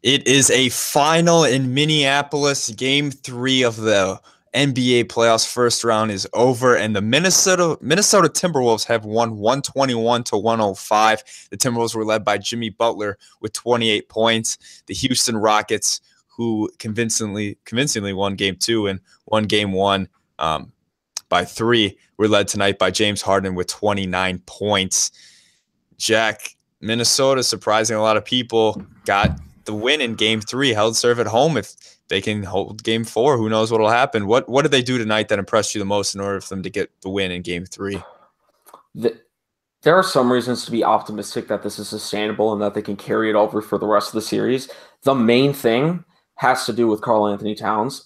It is a final in Minneapolis. Game 3 of the NBA playoffs first round is over, and the Minnesota Timberwolves have won 121 to 105. The Timberwolves were led by Jimmy Butler with 28 points. The Houston Rockets, who convincingly won Game 2 and won Game 1 by 3, were led tonight by James Harden with 29 points. Jack, Minnesota, surprising a lot of people, got the win in Game 3, held serve at home. If they can hold Game 4, who knows what will happen? What did they do tonight that impressed you the most in order for them to get the win in Game 3? There are some reasons to be optimistic that this is sustainable and that they can carry it over for the rest of the series. The main thing has to do with Karl Anthony Towns.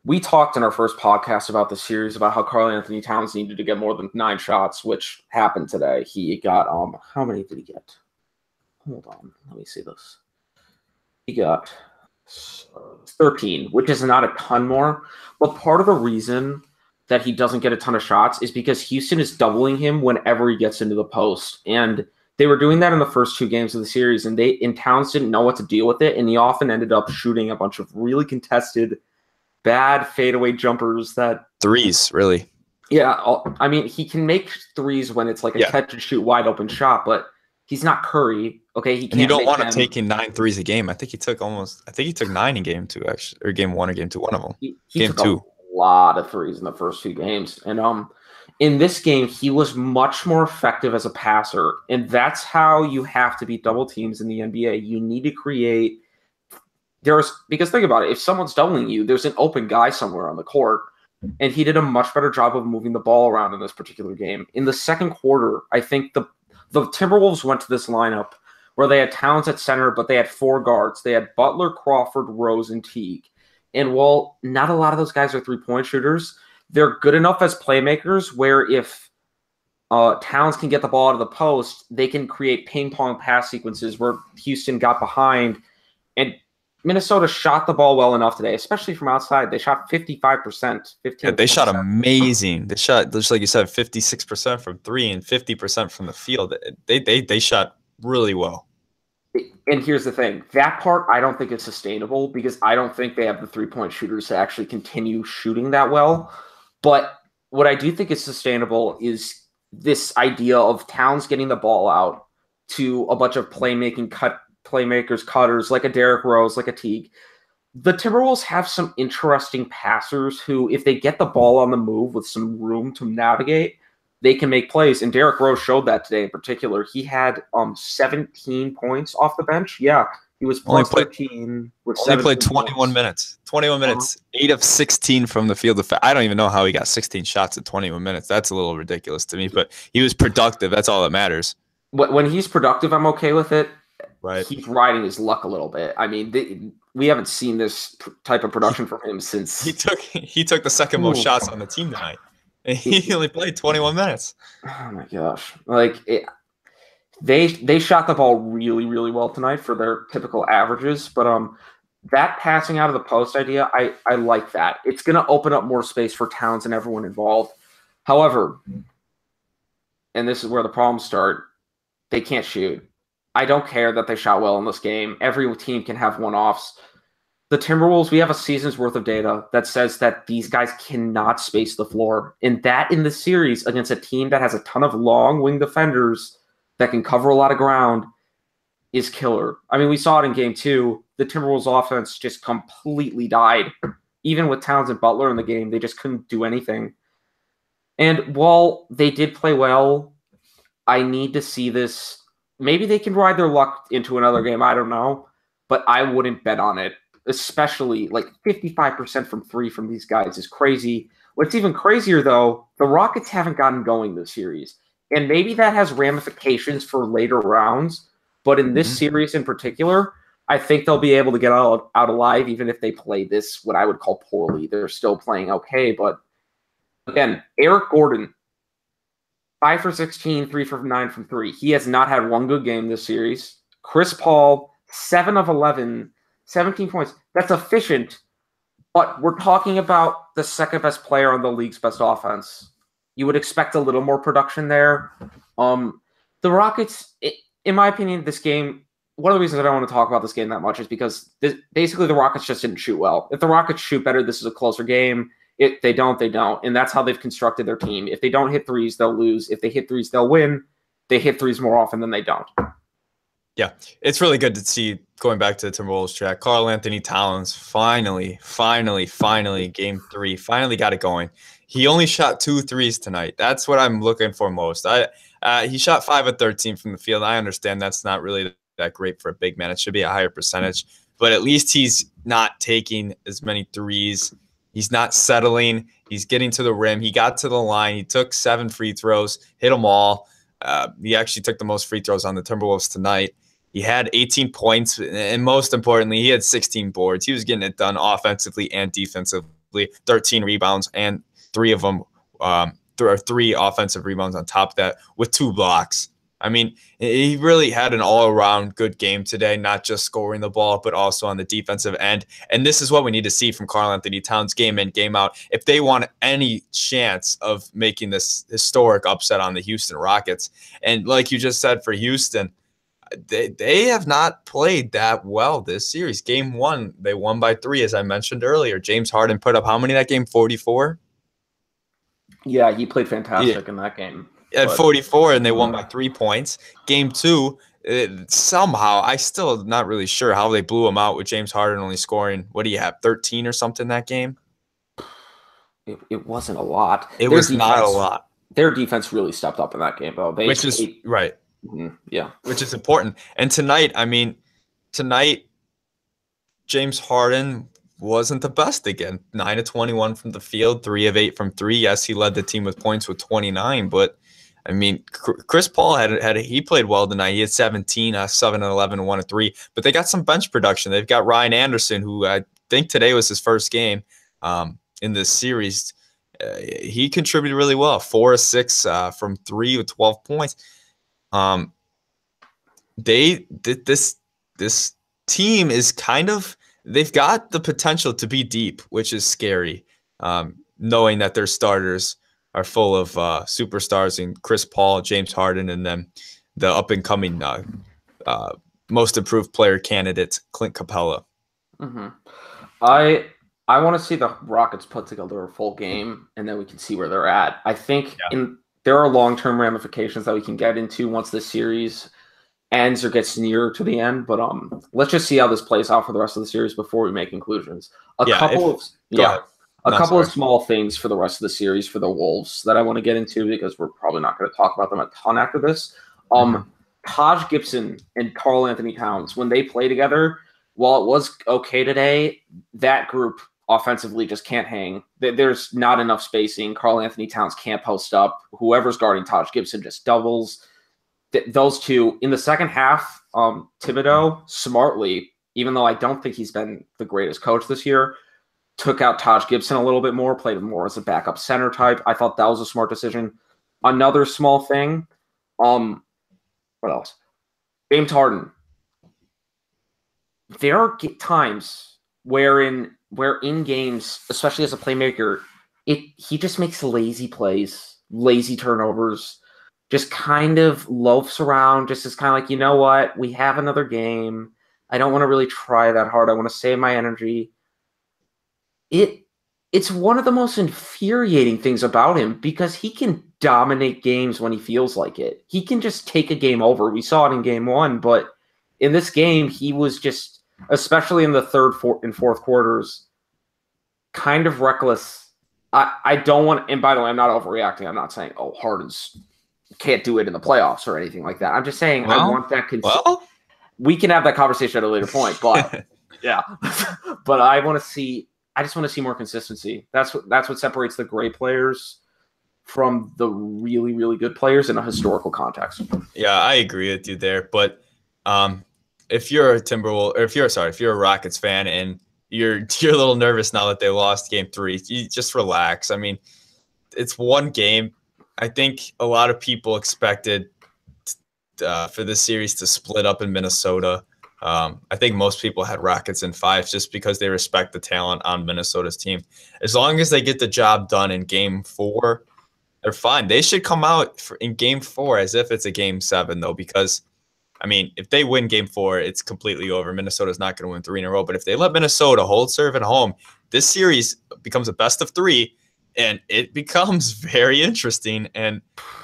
We talked in our first podcast about the series about how Karl Anthony Towns needed to get more than 9 shots, which happened today. He got how many did he get? Hold on, let me see this. He got 13, which is not a ton more. But part of the reason that he doesn't get a ton of shots is because Houston is doubling him whenever he gets into the post. And they were doing that in the first 2 games of the series, and Towns didn't know what to deal with it, and he often ended up shooting a bunch of really contested, bad fadeaway jumpers that threes, really. Yeah, I mean, he can make threes when it's like a catch and shoot wide open shot, but he's not Curry. Okay, he can't. And you don't want to take in 9 threes a game. I think he took 9 in Game 2, actually, or Game 1 or Game 2, one of them. He Game took 2. A lot of threes in the first 2 games, and in this game he was much more effective as a passer, and that's how you have to beat double teams in the NBA. You need to create. Because think about it, if someone's doubling you, there's an open guy somewhere on the court, and he did a much better job of moving the ball around in this particular game. In the second quarter, I think the Timberwolves went to this lineup where they had Towns at center, but they had 4 guards. They had Butler, Crawford, Rose, and Teague. And while not a lot of those guys are three-point shooters, they're good enough as playmakers where if Towns can get the ball out of the post, they can create ping-pong pass sequences where Houston got behind, and Minnesota shot the ball well enough today, especially from outside. They shot 55%. They shot amazing. They shot, just like you said, 56% from 3 and 50% from the field. They shot really well. And here's the thing. That part, I don't think it's sustainable because I don't think they have the three-point shooters to actually continue shooting that well. But what I do think is sustainable is this idea of Towns getting the ball out to a bunch of playmakers, cutters, like a Derrick Rose, like a Teague. The Timberwolves have some interesting passers who, if they get the ball on the move with some room to navigate, they can make plays. And Derrick Rose showed that today in particular. He had 17 points off the bench. Yeah, he was plus 13. Only played 21 minutes. 21 minutes, 8 of 16 from the field. I don't even know how he got 16 shots in 21 minutes. That's a little ridiculous to me, but he was productive. That's all that matters. When he's productive, I'm okay with it. Right. He's riding his luck a little bit. I mean, we haven't seen this type of production from him since he took the second most shots on the team tonight. And he only played 21 minutes. Oh my gosh! They shot the ball really, really well tonight for their typical averages. But that passing out of the post idea, I like that. It's going to open up more space for Towns and everyone involved. However, and this is where the problems start, they can't shoot. I don't care that they shot well in this game. Every team can have one-offs. The Timberwolves, we have a season's worth of data that says that these guys cannot space the floor. And that in the series against a team that has a ton of long wing defenders that can cover a lot of ground is killer. I mean, we saw it in Game 2. The Timberwolves offense just completely died. Even with Towns and Butler in the game, they just couldn't do anything. And while they did play well, I need to see this. Maybe they can ride their luck into another game. I don't know. But I wouldn't bet on it. Especially like 55% from 3 from these guys is crazy. What's even crazier, though, the Rockets haven't gotten going this series. And maybe that has ramifications for later rounds. But in this series in particular, I think they'll be able to get out alive even if they play this, what I would call poorly. They're still playing okay. But again, Eric Gordon, 5 for 16, 3 for 9 from 3. He has not had one good game this series. Chris Paul, 7 of 11, 17 points. That's efficient, but we're talking about the second best player on the league's best offense. You would expect a little more production there. The Rockets, in my opinion, this game, one of the reasons I don't want to talk about this game that much is because basically the Rockets just didn't shoot well. If the Rockets shoot better, this is a closer game. If they don't, they don't. And that's how they've constructed their team. If they don't hit threes, they'll lose. If they hit threes, they'll win. They hit threes more often than they don't. Yeah, it's really good to see, going back to the Timberwolves track, Karl Anthony Towns finally, game 3, finally got it going. He only shot 2 threes tonight. That's what I'm looking for most. He shot 5 of 13 from the field. I understand that's not really that great for a big man. It should be a higher percentage, but at least he's not taking as many threes. He's not settling. He's getting to the rim. He got to the line. He took 7 free throws, hit them all. He actually took the most free throws on the Timberwolves tonight. He had 18 points, and most importantly, he had 16 boards. He was getting it done offensively and defensively. 13 rebounds, and 3 of them, 3 offensive rebounds on top of that, with 2 blocks. I mean, he really had an all-around good game today, not just scoring the ball, but also on the defensive end. And this is what we need to see from Karl Anthony Towns game in, game out, if they want any chance of making this historic upset on the Houston Rockets. And like you just said, for Houston, they have not played that well this series. Game 1, they won by 3, as I mentioned earlier. James Harden put up how many that game? 44? Yeah, he played fantastic in that game. At 44, and they won by 3 points. Game 2, somehow, I still not really sure how they blew him out with James Harden only scoring, what do you have, 13 or something that game? It wasn't a lot. It was not a lot. Their defense really stepped up in that game, though. Which is right. Yeah. Which is important. And tonight, James Harden wasn't the best again. 9 of 21 from the field, 3 of 8 from 3. Yes, he led the team with points with 29, but I mean, Chris Paul he played well tonight. He had 17, 7 and 11, 1 and 3. But they got some bench production. They've got Ryan Anderson, who I think today was his first game in this series. He contributed really well, 4 of 6 from 3 with 12 points. This team is kind of, they've got the potential to be deep, which is scary, knowing that their starters are full of superstars in Chris Paul, James Harden, and then the up-and-coming most improved player candidate, Clint Capella. Mm-hmm. I want to see the Rockets put together a full game, and then we can see where they're at. I think there are long-term ramifications that we can get into once this series ends or gets nearer to the end. But let's just see how this plays out for the rest of the series before we make conclusions. A couple of small things for the rest of the series for the Wolves that I want to get into, because we're probably not going to talk about them a ton after this. Taj Gibson and Karl Anthony Towns, when they play together, while it was okay today, that group offensively just can't hang. There's not enough spacing. Karl Anthony Towns can't post up. Whoever's guarding Taj Gibson just doubles. Those two in the second half, Thibodeau smartly, even though I don't think he's been the greatest coach this year, took out Taj Gibson a little bit more, played him more as a backup center type. I thought that was a smart decision. Another small thing, what else? James Harden. There are times where in games, especially as a playmaker, he just makes lazy plays, lazy turnovers, just kind of loafs around, just is kind of like, you know what, we have another game. I don't want to really try that hard. I want to save my energy. It's one of the most infuriating things about him, because he can dominate games when he feels like it. He can just take a game over. We saw it in game 1, but in this game, he was just, especially in the third and fourth quarters, kind of reckless. I don't want, and by the way, I'm not overreacting. I'm not saying, oh, Harden's can't do it in the playoffs or anything like that. I'm just saying, I want that. We can have that conversation at a later point, but yeah, but I just want to see more consistency. That's what separates the great players from the really, really good players in a historical context. Yeah, I agree with you there. But if you're a Rockets fan and you're a little nervous now that they lost game 3, you just relax. I mean, it's one game. I think a lot of people expected for this series to split up in Minnesota. I think most people had Rockets in 5 just because they respect the talent on Minnesota's team. As long as they get the job done in game 4, they're fine. They should come out in game 4 as if it's a game 7, though, because I mean, if they win game 4, it's completely over. Minnesota's not going to win 3 in a row. But if they let Minnesota hold serve at home, this series becomes a best of 3, and it becomes very interesting. And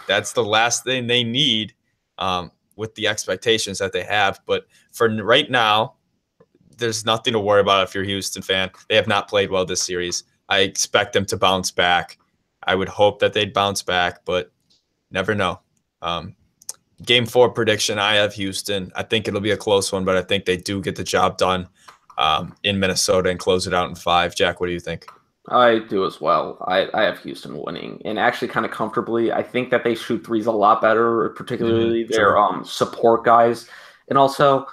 that's the last thing they need with the expectations that they have. But for right now, there's nothing to worry about if you're a Houston fan. They have not played well this series. I expect them to bounce back. I would hope that they'd bounce back, but never know. Game 4 prediction, I have Houston. I think it'll be a close one, but I think they do get the job done in Minnesota and close it out in 5. Jack, what do you think? I do as well. I have Houston winning, and actually kind of comfortably. I think that they shoot threes a lot better, particularly their support guys. And also,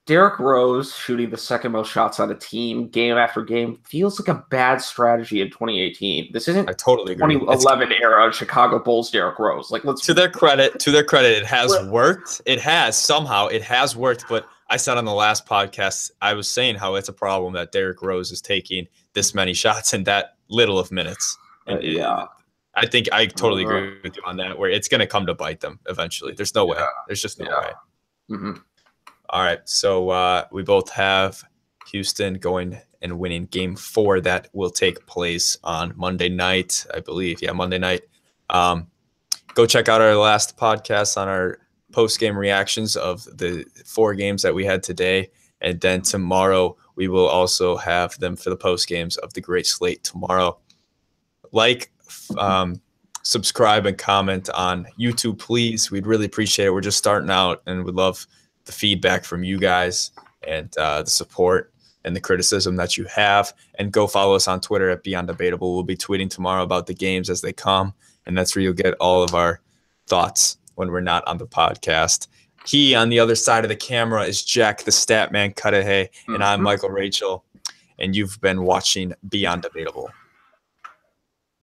Derrick Rose shooting the second most shots on a team game after game feels like a bad strategy in 2018. This isn't I totally agree. 2011 era Chicago Bulls Derrick Rose. Like, let's to their credit, it has worked. It has worked, but I said on the last podcast, I was saying how it's a problem that Derrick Rose is taking this many shots in that little of minutes. And I think I totally agree with you on that, where it's going to come to bite them eventually. There's no way. There's just no way. Mm-hmm. All right, so we both have Houston going and winning game 4. That will take place on Monday night, I believe. Yeah, Monday night. Go check out our last podcast on our post-game reactions of the 4 games that we had today. And then tomorrow, we will also have them for the post-games of the great slate tomorrow. Like, subscribe, and comment on YouTube, please. We'd really appreciate it. We're just starting out, and we'd love the feedback from you guys and the support and the criticism that you have. And go follow us on Twitter at Beyond Debatable. We'll be tweeting tomorrow about the games as they come, and that's where you'll get all of our thoughts when we're not on the podcast. He, on the other side of the camera, is Jack the Statman Cudahy, and I'm Michael Rachel, and you've been watching Beyond Debatable.